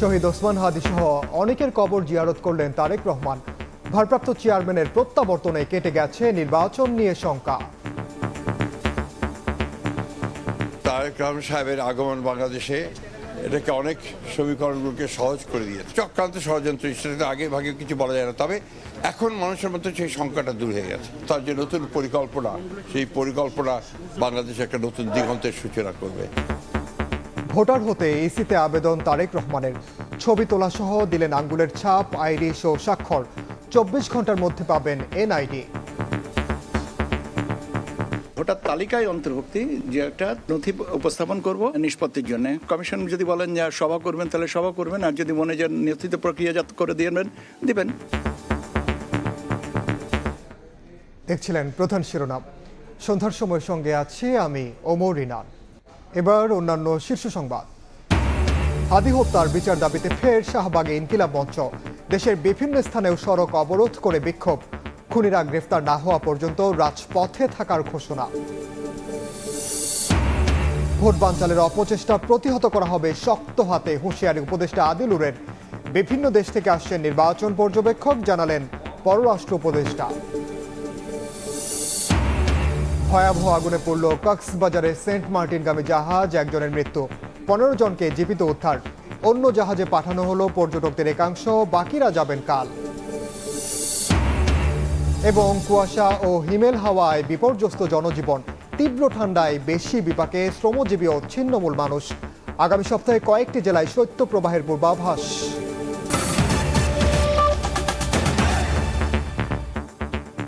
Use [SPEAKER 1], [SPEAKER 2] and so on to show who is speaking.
[SPEAKER 1] শহীদ ওসমান হাদি সহ অনেকের কবর জিয়ারত করলেন তারেক রহমান। ভারপ্রাপ্ত চেয়ারম্যানের প্রত্যাবর্তনে কেটে গেছে নির্বাচন নিয়ে শঙ্কা।
[SPEAKER 2] তারেক রহমান সাহেবের আগমন বাংলাদেশে এটাকে অনেক সমীকরণগুলোকে সহজ করে দিয়েছে। চক্রান্ত ষড়যন্ত্র সেটা আগে ভাগে কিছু বলা যায় না, তবে এখন মানুষের মধ্যে সেই সংখ্যাটা দূর হয়ে গেছে। তার যে নতুন পরিকল্পনা, সেই পরিকল্পনা বাংলাদেশে একটা নতুন দিগন্তের সূচনা করবে।
[SPEAKER 1] ভোটার হতে ইসিতে আবেদন তারেক রহমানের। ছবি তোলা সহ দিলেন আঙ্গুলের ছাপ, আইরিশ ও স্বাক্ষর। 24 ঘন্টার মধ্যে পাবেন এনআইডি।
[SPEAKER 3] ভোটার তালিকায় অন্তর্ভুক্তি যে একটা নথি উপস্থাপন করব নিষ্পত্তির জন্য। কমিশন যদি বলেন যে সভা করবেন তাহলে সভা করবেন, আর যদি মনে যে নথিতে প্রক্রিয়াজাত করে দিবেন।
[SPEAKER 1] দেখছিলেন প্রধান শিরোনাম। সন্ধ্যার সময় সঙ্গে আছি আমি ওমর রিনান। এবার অন্যান্য শীর্ষ সংবাদ। হাদি হত্যার বিচার দাবিতে ফের শাহবাগে ইনকিলাব মঞ্চ। দেশের বিভিন্ন স্থানেও সড়ক অবরোধ করে বিক্ষোভ। খুনিরা গ্রেফতার না হওয়া পর্যন্ত রাজপথে থাকার ঘোষণা। ভোট বানচালের অপচেষ্টা প্রতিহত করা হবে শক্ত হাতে, হুঁশিয়ারি উপদেষ্টা আদিলুরের। বিভিন্ন দেশ থেকে আসছেন নির্বাচন পর্যবেক্ষক, জানালেন পররাষ্ট্র উপদেষ্টা। ভয়াবহ আগুনে পড়ল কক্সবাজারের সেন্ট মার্টিনগামী জাহাজ, একজনের মৃত্যু, 15 জনকে জীবিত উদ্ধার। অন্য জাহাজে পাঠানো হলো পর্যটকদের একাংশ, বাকিরা যাবেন কাল। এবং কুয়াশা ও হিমেল হাওয়ায় বিপর্যস্ত জনজীবন। তীব্র ঠান্ডায় বেশি বিপাকে শ্রমজীবী ও ছিন্নমূল মানুষ। আগামী সপ্তাহে কয়েকটি জেলায় শৈত্যপ্রবাহের পূর্বাভাস।